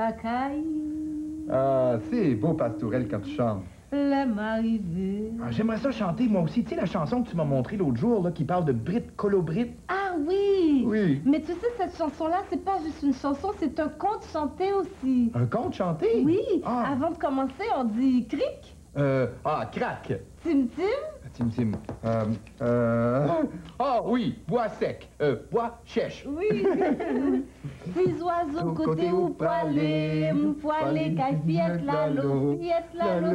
la caille. Ah, c'est beau, Pastourelle, quand tu chantes. L'aime arriver. Ah, j'aimerais ça chanter, moi aussi. Tu sais, la chanson que tu m'as montrée l'autre jour, là, qui parle de Brit Colobrit. Ah oui! Oui. Mais tu sais, cette chanson-là, c'est pas juste une chanson, c'est un conte chanté aussi. Un conte chanté? Oui, Ah, avant de commencer, on dit cric, crac. tim tim. Tim. Ah oui, bois sec. Bois chèche. Oui. Petits oiseaux côté ou poilés, caille fiette la l'eau,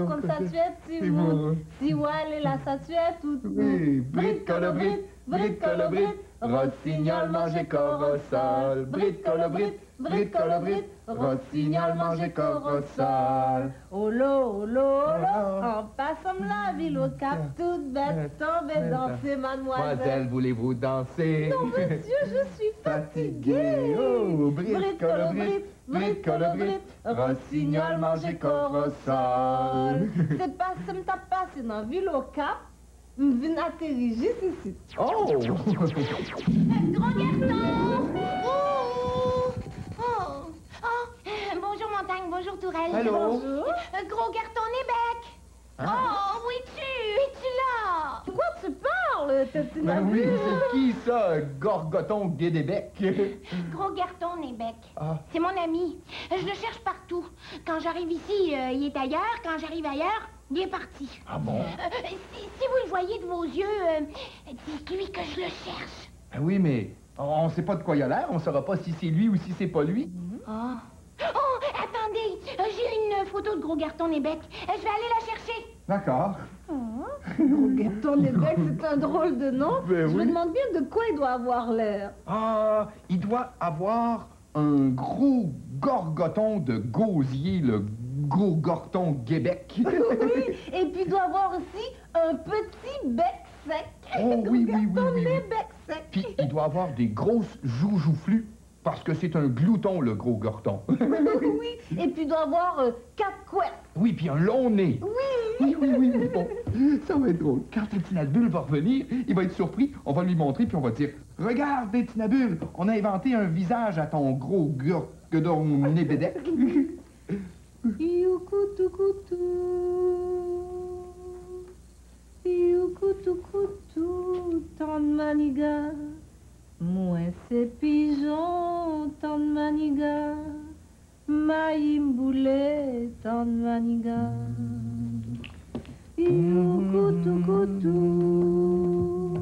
comme ça tu es si vous. Si ouale la ça tu es tout. Oui, Brit Colobrit, rossignol mangé corossol. Brit Colobrit, rossignol mangé corossol. Olo, en passant la ville au cap, toute bête, tombée danser, mademoiselle. Mademoiselle, voulez-vous danser? Non, monsieur, je suis fatiguée. Oh, Brit Colobrit, rossignol mangé corossol. C'est pas ça me tape pas, c'est dans ville au cap. M'vine atterrir juste ici. Oh! Gros garçon! Bonjour Montagne, bonjour Tourelle. Allô? Bonjour. Gros garçon Nébec! Oh, où es-tu là? De quoi tu parles, petite Ben oui, navire? c'est qui ça, Gorgoton Guédébec? Gros garçon Nébec. Ah. C'est mon ami. Je le cherche partout. Quand j'arrive ici, il est ailleurs. Quand j'arrive ailleurs, il est parti. Ah bon? Si vous le voyez de vos yeux, dites-lui que je le cherche. Ben oui, mais on sait pas de quoi il a l'air. On saura pas si c'est lui ou si c'est pas lui. Oh, attendez, j'ai une photo de Gros Garton Nébec. Je vais aller la chercher. D'accord. Ton évêque, c'est un drôle de nom. Ben Je me oui. demande bien de quoi il doit avoir l'air. Ah, il doit avoir un gros gorgoton de gosier, le Gorgoton Québec. Oui, et puis il doit avoir aussi un petit bec sec. Oh oui, oui, oui, Ton oui, oui. bec sec. Puis il doit avoir des grosses joujouflus parce que c'est un glouton, le gros gorton. Oui, et puis il doit avoir 4 couettes. Oui, puis un long nez. Oui. Oui. Bon, ça va être drôle. Quand le Tinabule va revenir, il va être surpris. On va lui montrer, puis on va dire « Regarde, Tinabule, on a inventé un visage à ton gros gorgodon nébédec. » Ioucoutou-coutou. Ioucoutou-coutou, tant de maniga. Moi c'est pigeon, tant de maniga. Maïmboulé, tant de maniga. Ioucoutou-coutou.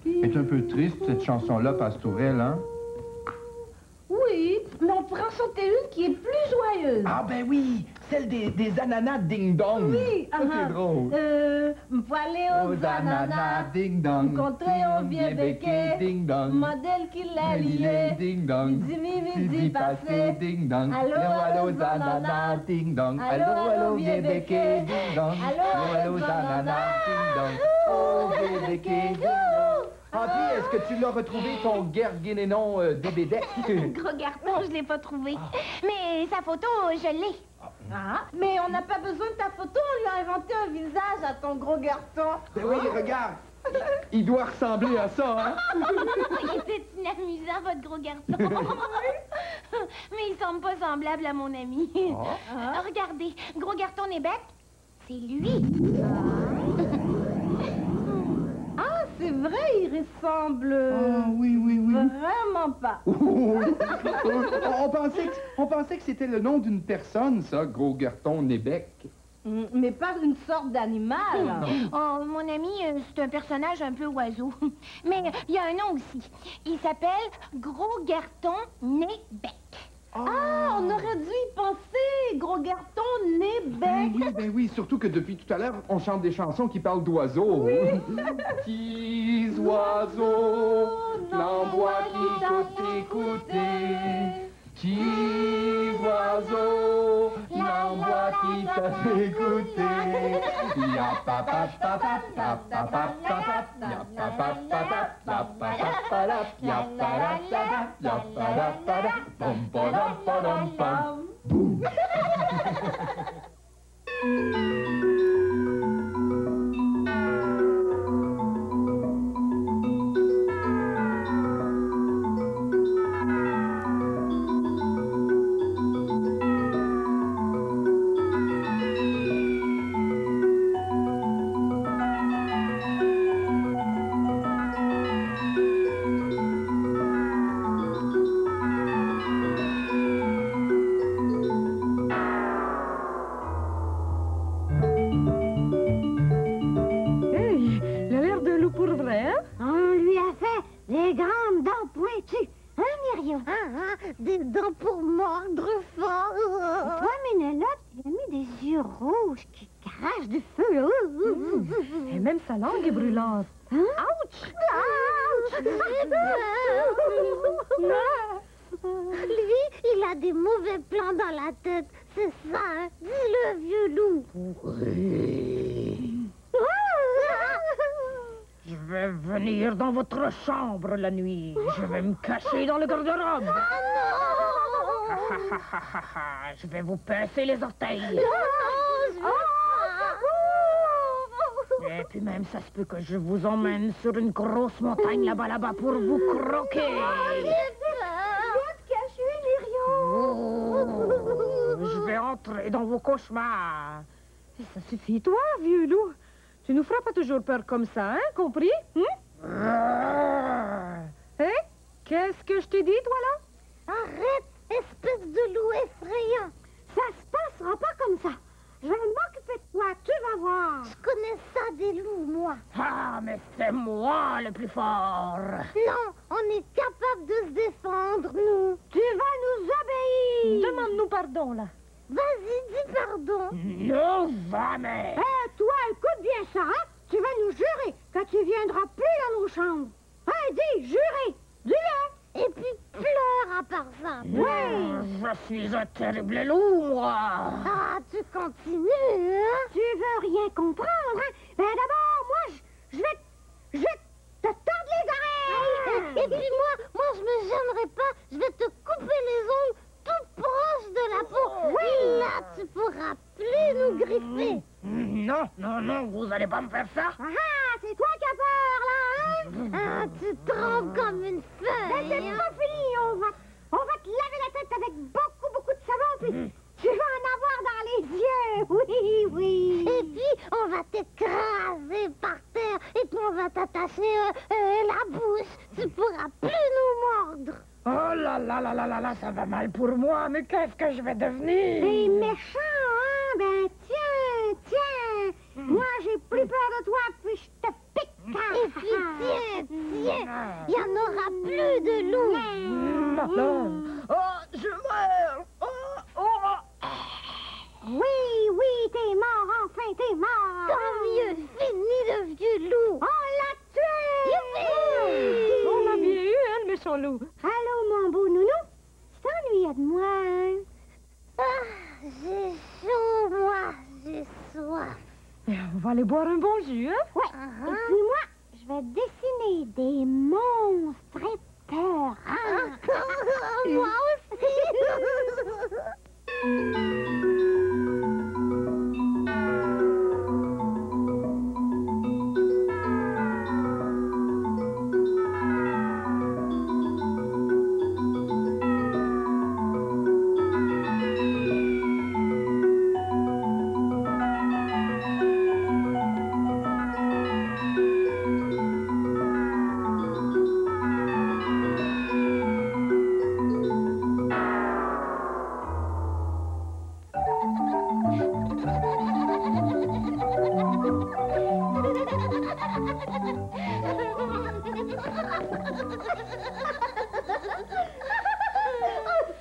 C'est un peu triste, cette chanson-là, Pastourelle, hein? Oui, mais on pourrait en chanter une qui est plus joyeuse. Ah ben oui, celle des ananas ding-dong. Oui, Ça, c'est drôle. M'poilé aux ananas, ding-dong. rencontrer un vieux béquet, ding-dong. modèle qui l'a lié, ding-dong. midi passé, ding-dong. Allô, allô, ananas ding-dong. Allô, allô, vieux béquet. ding-dong. Allô, ananas ding-dong. Oh, vieux béquet, ding-dong. Henri, est-ce que tu l'as retrouvé, ton guerguénénon débédec? Gros Garton, je l'ai pas trouvé. Mais sa photo, je l'ai. Ah, mais on n'a pas besoin de ta photo, on lui a inventé un visage à ton gros garçon. Ben oui, regarde. Il doit ressembler à ça, hein? Il était inamusant, votre gros garçon. Mais il semble pas semblable à mon ami. Regardez, Gros Garton Nébec, c'est lui. Ah, c'est vrai, il ressemble Ah, oui. vraiment pas. On pensait que c'était le nom d'une personne, ça, Gros Garton Nébec. Mais pas une sorte d'animal. Oh, mon ami, c'est un personnage un peu oiseau. Mais il y a un nom aussi. Il s'appelle Gros Garton Nébec. Ah, on aurait dû y penser, gros garton, nez, bec. Ben oui, surtout que depuis tout à l'heure, on chante des chansons qui parlent d'oiseaux. Petits oiseaux, l'envoie qui côté. Petits oiseaux, l'envoie qui t'a écouté. Ya pa pa pa pa pa pa pa pa ya pa pa pa pa pa pa pa ya pa la ya pa la pa pom pom pom boum. pour mordre fort. Toi, Ménélope, il a mis des yeux rouges qui crachent du feu. Et même sa langue est brûlante. Ouch! Lui, il a des mauvais plans dans la tête. C'est ça, hein? Dis-le, vieux loup. Je vais venir dans votre chambre la nuit. Je vais me cacher dans le garde-robe. Je vais vous pincer les orteils. Et puis même, ça se peut que je vous emmène sur une grosse montagne là-bas pour vous croquer. Je vais entrer dans vos cauchemars. Ça suffit, toi, vieux loup. Tu nous feras pas toujours peur comme ça, hein, compris? Hein? Qu'est-ce que je t'ai dit, toi, là? Arrête, espèce de loup effrayant. Ça se passera pas comme ça. Je vais m'occuper de toi, tu vas voir. Je connais ça des loups, moi. Ah, mais c'est moi le plus fort. Non, on est capable de se défendre, nous. Tu vas nous obéir. Demande-nous pardon, là. Vas-y, dis pardon. Non, jamais. Toi, écoute bien ça, hein? Tu vas nous jurer que tu viendras plus dans nos chambres. Hein, dis, jurer. Dis-le. Et puis pleure à part ça. Je suis un terrible loup, moi. Ah, tu continues, hein? Tu veux rien comprendre, hein? Ben d'abord, moi, je vais te tordre les oreilles. Et puis moi, je me gênerai pas. Je vais te couper les ongles tout proche de la peau. Oui, là, tu pourras plus nous griffer. Non, vous allez pas me faire ça. Ah, c'est toi qui as peur, là, hein? Ah, tu trembles comme une Ben, feuille. c'est pas fini, on va te laver la tête avec beaucoup de savon, puis tu vas en avoir dans les yeux. Oui. Et puis, on va t'écraser par terre. Et puis, on va t'attacher la bouche. Tu pourras plus nous mordre. Oh là, ça va mal pour moi, mais qu'est-ce que je vais devenir? T'es méchant, hein? Ben, tiens. Moi, j'ai plus peur de toi, puis je te pique. Et puis, tiens, il n'y en aura plus de loups. Oh, je meurs. Oui, t'es mort, enfin, t'es mort. Tant mieux, fini le vieux loup. On l'a tué! On l'a bien eu, hein, le méchant loup. Allô, mon beau nounou? Tu t'ennuyais de moi, hein? Ah, j'ai chaud, moi, j'ai soif. On va aller boire un bon jus, hein? Ouais. Et puis moi, je vais dessiner des monstres épeurants. Moi aussi.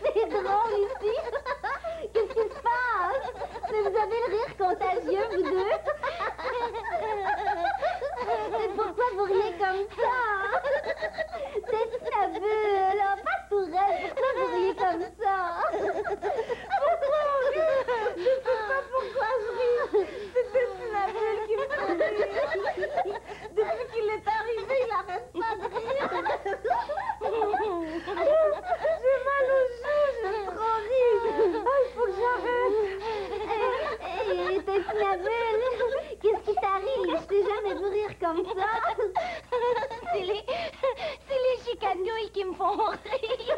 C'est drôle ici. Qu'est-ce qui se passe? Mais vous avez le rire contagieux, vous deux. Mais pourquoi vous riez comme ça? C'est fabuleux. Pas Tourelle, pourquoi vous riez comme ça? Pourquoi on rit? Je sais pas pourquoi je ris. C'était Tinabelle qui me faisait rire. Depuis qu'il est arrivé, il arrête pas de rire. J'ai mal aux joues, j'ai trop ri. Oh, il faut que j'arrête. Et Tinabelle, qu'est-ce qui t'arrive? Je t'ai jamais vu rire comme ça. C'est les chicatouilles qui me font rire.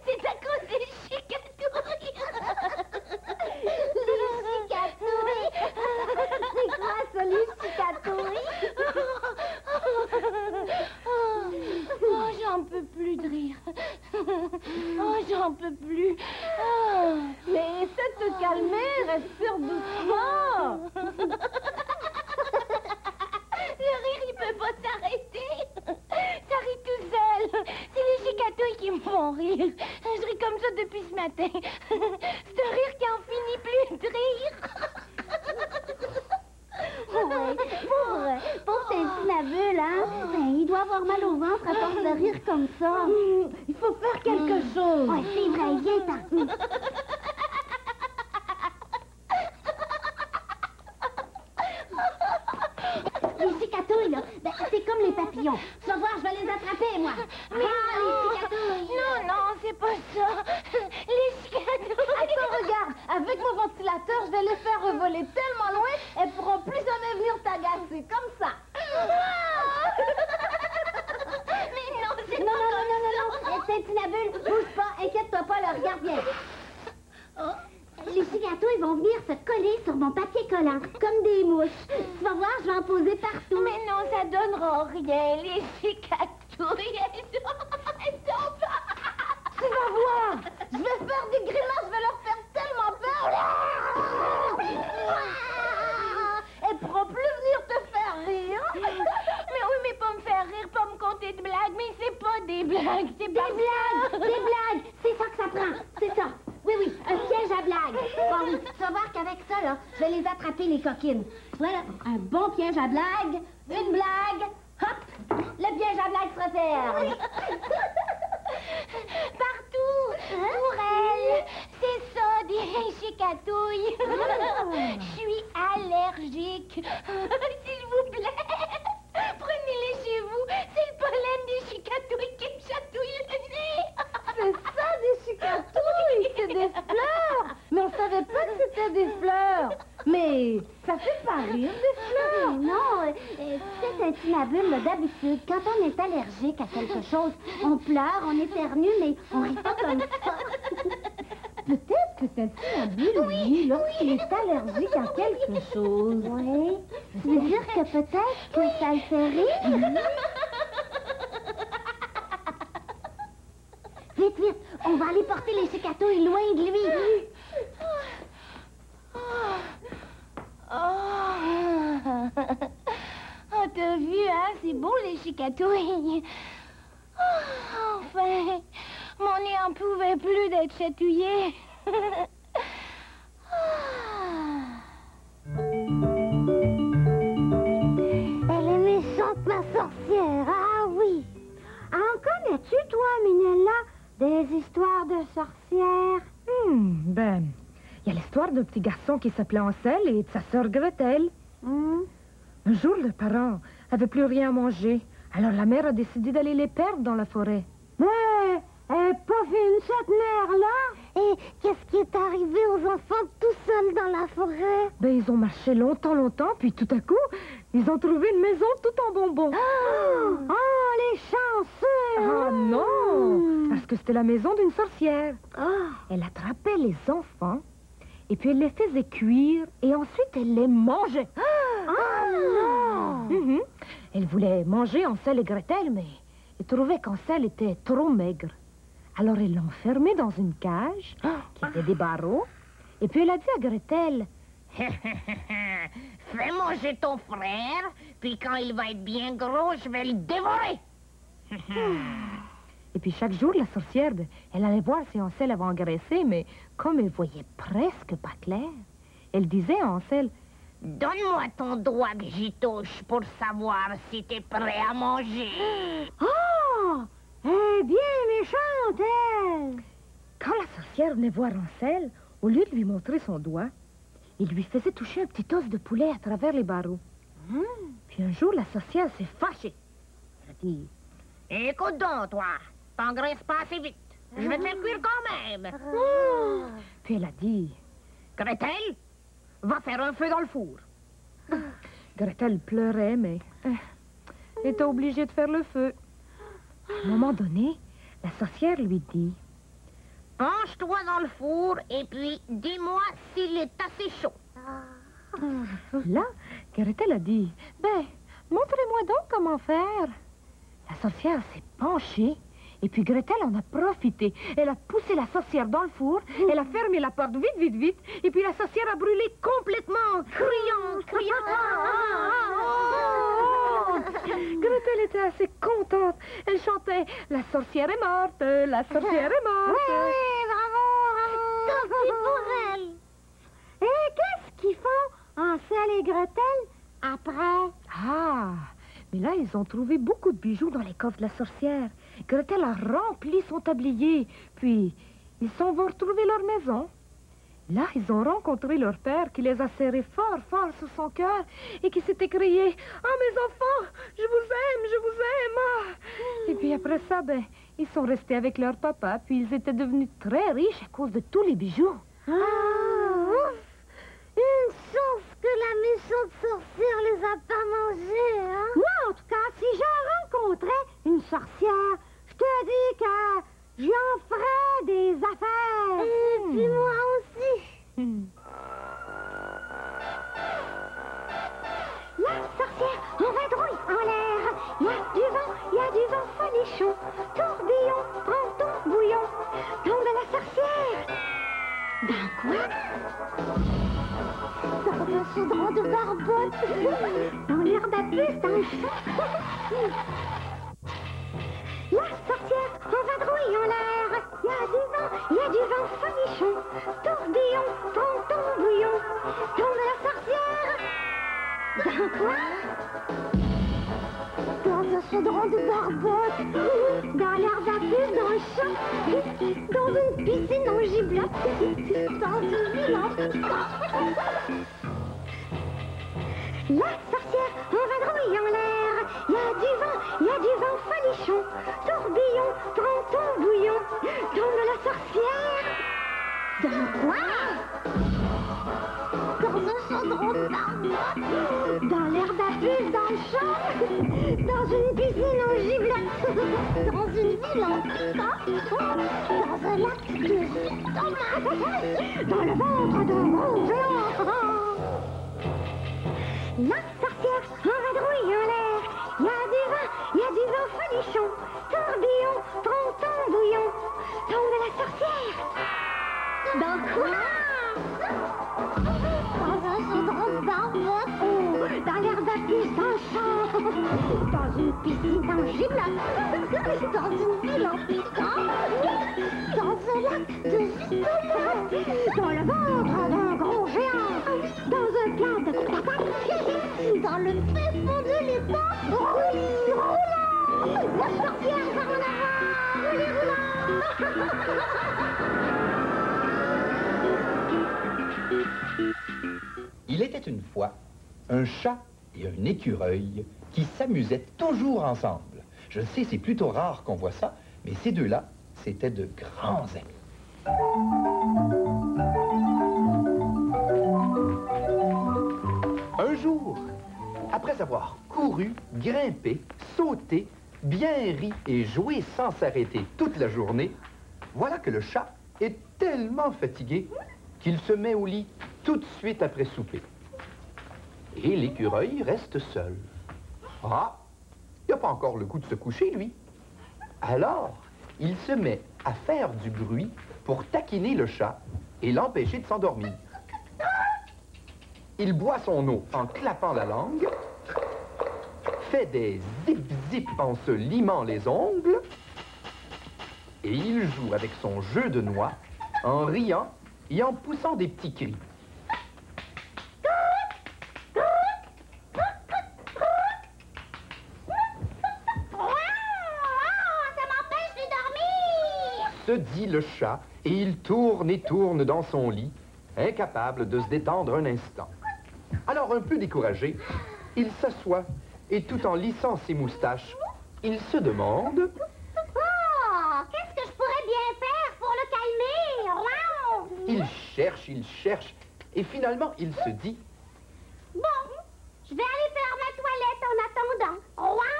C'est à cause des chicatouilles. Les chicatouilles? C'est quoi ça, les chicatouilles? Oh, j'en peux plus de rire. Oh, j'en peux plus. Oh. Mais essaie de te calmer, respire doucement. Le rire, il peut pas s'arrêter. Ça rit tout seul. C'est les chicatouilles chatouilles qui me font rire. Je ris comme ça depuis ce matin. C'est un rire qui en finit plus de rire. Ouais, pauvre tintinabule, hein? Ben, il doit avoir mal au ventre à force de rire comme ça. Il faut faire quelque chose. Ouais, c'est vrai, viens-t'en. Les cicatouilles, là, ben, c'est comme les papillons. Tu vas voir, je vais les attraper, moi. Mais les cicatouilles. non, c'est pas ça. Les cicatouilles. Attends, regarde, avec mon ventilateur, je vais les faire revoler tellement loin, elles pourront plus jamais venir t'agacer, comme ça. Mais non, c'est Non. Tintinabule, bouge pas, inquiète-toi pas, là, regarde bien. Les cicatouilles vont venir se coller sur mon papier collant, comme des mouches. Tu vas voir, je vais en poser partout. Mais non, ça donnera rien. Les cicatouilles, elles sont pas... Tu vas voir, je vais faire des grimaces, je vais leur faire tellement peur. Elles pourront plus venir te faire rire. Mais oui, mais pas me faire rire, pas me conter de blagues. Mais c'est pas des blagues, c'est pas... Des blagues, c'est ça que ça prend, c'est ça. Oui, un piège à blagues. Bon, oui, tu vas voir qu'avec ça, là, je vais les attraper, les coquines. Voilà, un bon piège à blagues, une blague, hop, le piège à blagues se referme. Partout, pour elle. C'est ça, des chicatouilles. Je suis allergique. S'il vous plaît, prenez-les chez vous. C'est le pollen des chicatouilles qui me chatouille le nez. C'est ça, des chicatouilles, c'est des fleurs. Mais on savait pas que c'était des fleurs. Mais ça fait pas rire, des fleurs. Non, tu sais, tintinabule, là, d'habitude, quand on est allergique à quelque chose, on pleure, on éternue, mais on rit pas comme ça. Peut-être que tintinabule, lui, lorsqu'il est allergique à quelque chose. Oui, tu veux dire que peut-être que ça le fait rire? Vite, on va aller porter les cicatouilles loin de lui. Oh, t'as vu, hein? C'est beau, les chicatouilles. Enfin, mon nez en pouvait plus d'être chatouillé. Elle est méchante, ma sorcière. Ah oui. En connais-tu, toi, Minella, des histoires de sorcières? Ben, il y a l'histoire d'un petit garçon qui s'appelait Ansel et de sa sœur Gretel. Un jour, les parents avaient plus rien à manger. Alors la mère a décidé d'aller les perdre dans la forêt. Ouais, elle est pas fine, cette mère-là. Et qu'est-ce qui est arrivé aux enfants tout seuls dans la forêt? Ben, ils ont marché longtemps, puis tout à coup, ils ont trouvé une maison tout en bonbons. Oh, les chanceux! Ah non! Parce que c'était la maison d'une sorcière. Oh. Elle attrapait les enfants, et puis elle les faisait cuire, et ensuite elle les mangeait. Oh non! Elle voulait manger Ansel et Gretel, mais elle trouvait qu'Ansel était trop maigre. Alors elle l'a enfermé dans une cage qui avait des barreaux, et puis elle a dit à Gretel... Fais manger ton frère, puis quand il va être bien gros, je vais le dévorer. Et puis chaque jour, la sorcière, elle allait voir si Ansel avait engraissé, mais comme elle voyait presque pas clair, elle disait à Ansel... Donne-moi ton doigt que j'y touche pour savoir si t'es prêt à manger. Oh! Elle est bien méchante, elle! Quand la sorcière venait voir Ansel, au lieu de lui montrer son doigt, il lui faisait toucher un petit os de poulet à travers les barreaux. Puis un jour, la sorcière s'est fâchée. Elle a dit... Écoute donc, toi, t'engraisses pas assez vite. Je vais te faire cuire quand même. Puis elle a dit... Gretel, va faire un feu dans le four. Gretel pleurait, mais elle était obligée de faire le feu. À un moment donné, la sorcière lui dit... Penche-toi dans le four et puis dis-moi s'il est assez chaud. Là, Gretel a dit... Ben, montrez-moi donc comment faire. La sorcière s'est penchée, et puis Gretel en a profité. Elle a poussé la sorcière dans le four, elle a fermé la porte vite, et puis la sorcière a brûlé complètement, criant. Gretel était assez contente. Elle chantait « La sorcière est morte, la sorcière est morte. » Oui, bravo. Tant pis pour elle. Et qu'est-ce qu'ils font, Hansel et Gretel, après? Ah, mais là, ils ont trouvé beaucoup de bijoux dans les coffres de la sorcière. Gretel a rempli son tablier, puis ils s'en vont retrouver leur maison. Là, ils ont rencontré leur père qui les a serrés fort, fort sur son cœur et qui s'est écrié « Ah, mes enfants, je vous aime, je vous aime! Ah. » Et puis après ça, ils sont restés avec leur papa, puis ils étaient devenus très riches à cause de tous les bijoux. Ah, ouf! Une chance que la méchante sorcière les a pas mangés, hein? Moi, en tout cas, si je rencontrais une sorcière, je te dis que j'en ferais des affaires. Et puis moi aussi. La sorcière en vadrouille en l'air. Il y a du vent folichon. Tourbillon, prends ton bouillon. Tombe de la sorcière. Dans quoi? Dans un chaudron de barbotte. Dans l'herbe à puce, dans le champ. La sorcière en vadrouille en l'air. Il y a du vent folichon. Tourbillon, prends ton bouillon. Tombe de la sorcière. Dans quoi? Dans un chaudron de barbotte. Dans l'herbe à puce, dans le champ. Dans une piscine en giblotte. Dans une ville en piquant. La sorcière en vadrouille en l'air. Il y a du vent folichon. Tourbillon, prends ton bouillon. Tombe la sorcière. Dans quoi? Dans un chaudron de barbotte. Dans l'herbe à puce, dans le champ. Dans une piscine en giblotte. Dans une ville en piquant. Dans un lac de tomates. Dans le ventre d'un gros géant. La sorcière en vadrouille en l'air. Il y a du vent folichon. Tourbillon, prends ton bouillon. Tombe de la sorcière. Dans quoi? Dans un chaudron de barbotte. Dans l'herbe à puce, dans le champ. Dans une piscine en giblotte. Dans une ville en piquant. Dans un lac de tomates. Dans le ventre d'un gros géant. Dans un plat de patates. Dans le fin fond de l'étang. Rouli, roulant. La sorcière va en avant. Rouli, roulant. Il était une fois un chat et un écureuil qui s'amusaient toujours ensemble. Je sais, c'est plutôt rare qu'on voit ça, mais ces deux-là, c'était de grands amis. Un jour, après avoir couru, grimpé, sauté, bien ri et joué sans s'arrêter toute la journée, voilà que le chat est tellement fatigué qu'il se met au lit tout de suite après souper. Et l'écureuil reste seul. Ah, il n'a pas encore le goût de se coucher, lui. Alors, il se met à faire du bruit pour taquiner le chat et l'empêcher de s'endormir. Il boit son eau en clapant la langue, fait des zip-zip en se limant les ongles, et il joue avec son jeu de noix en riant et en poussant des petits cris. Ça m'empêche de dormir! Se dit le chat, et il tourne et tourne dans son lit, incapable de se détendre un instant. Alors, un peu découragé, il s'assoit, et tout en lissant ses moustaches, il se demande... Oh, qu'est-ce que je pourrais bien faire pour le calmer? Wow! Il cherche, et finalement, il se dit... Bon, je vais aller faire ma toilette en attendant. Wow!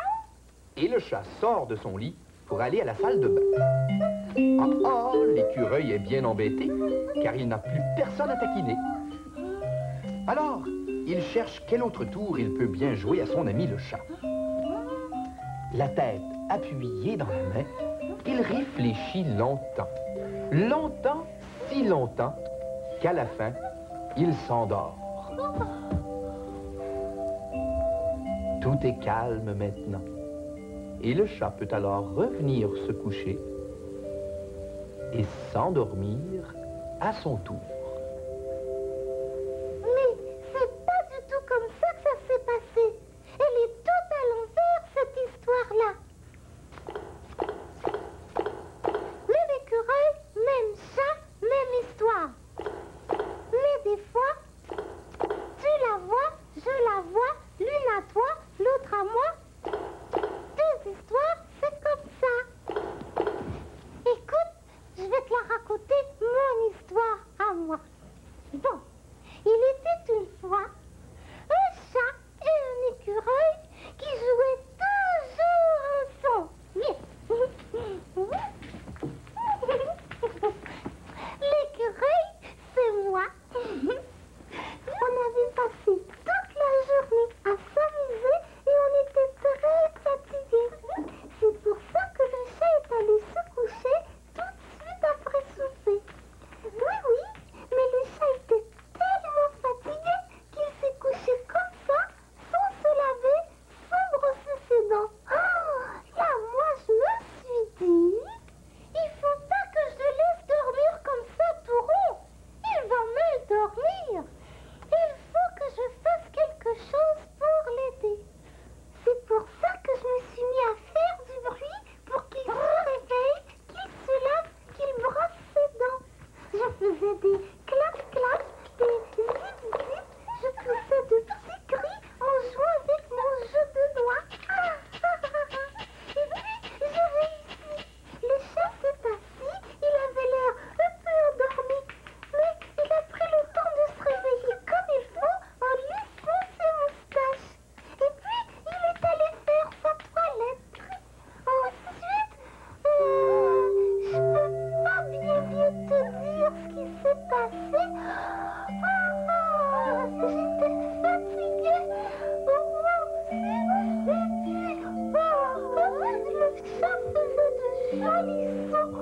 Et le chat sort de son lit pour aller à la salle de bain. Ah, l'écureuil est bien embêté, car il n'a plus personne à taquiner. Alors, il cherche quel autre tour il peut bien jouer à son ami le chat. La tête appuyée dans la main, il réfléchit longtemps. Longtemps, si longtemps, qu'à la fin, il s'endort. Tout est calme maintenant. Et le chat peut alors revenir se coucher et s'endormir à son tour. Mais c'est pas du tout comme ça que ça s'est passé. Elle est toute à l'envers, cette histoire-là. Même écureuil, même chat, même histoire. Mais des fois, tu la vois, je la vois, l'une à toi, l'autre à moi. Deux histoires, c'est comme ça. Écoute, je vais te la raconter, mon histoire à moi. Bon, il était une fois un chat et un écureuil qui jouaient toujours ensemble. L'écureuil, c'est moi. On avait passé toute la journée à s'amuser et on était très fatigués. C'est pour ça que le chat est allé se coucher tout de suite après souper. Oui, mais le chat était tellement fatigué qu'il s'est couché comme ça, sans se laver, sans brosser ses dents. Oh, là, moi, je me suis dit, il faut pas que je le laisse dormir comme ça tout rond. Il va mal dormir. Il faut que je fasse quelque chose pour l'aider. C'est pour ça que je me suis mis à faire du bruit pour qu'il se réveille, qu'il se lave, qu'il brosse ses dents. Je faisais des clap-clap, des zip-zip. Je poussais de petits cris en jouant avec mon jeu de doigts. Et puis, j'ai réussi. Le chat s'est assis, il avait l'air un peu endormi, mais il a pris le temps de se réveiller comme il faut en lissant ses moustaches. Et puis, il est allé faire sa toilette. Ensuite, je peux pas bien te dire ce qui s'est passé. J'étais fatiguée. Le chat faisait de jolis sons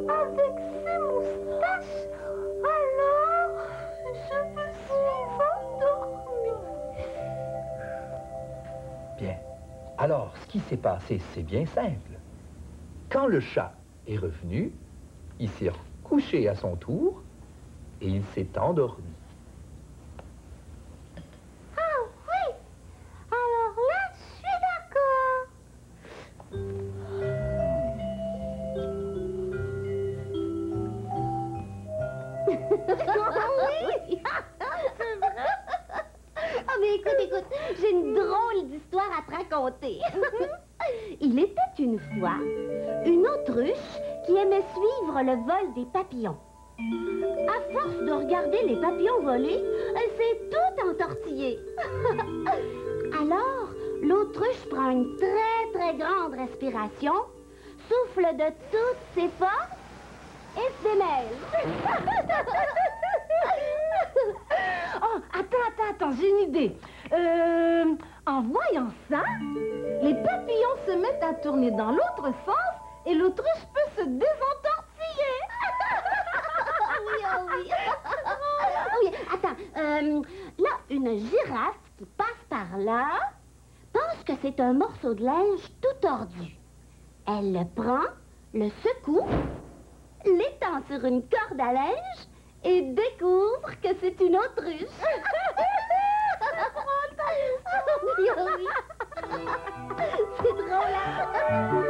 avec ses moustaches. Alors, je me suis endormie. Bien. Alors, ce qui s'est passé, c'est bien simple. Quand le chat est revenu, il s'est couché à son tour et il s'est endormi. Ah oui! Alors là, je suis d'accord. Oui! C'est vrai? Ah, mais écoute, j'ai une drôle d'histoire à te raconter. Il était une fois une autruche qui aimait suivre le vol des papillons. À force de regarder les papillons voler, elle s'est toute entortillée. Alors, l'autruche prend une très grande respiration, souffle de toutes ses forces et se démêle. Oh, attends, j'ai une idée. En voyant ça, les papillons se mettent à tourner dans l'autre sens et l'autruche peut se désentortiller. Oui. Oui, attends. Là, une girafe qui passe par là pense que c'est un morceau de linge tout tordu. Elle le prend, le secoue, l'étend sur une corde à linge et découvre que c'est une autruche. Oui. C'est drôle, hein?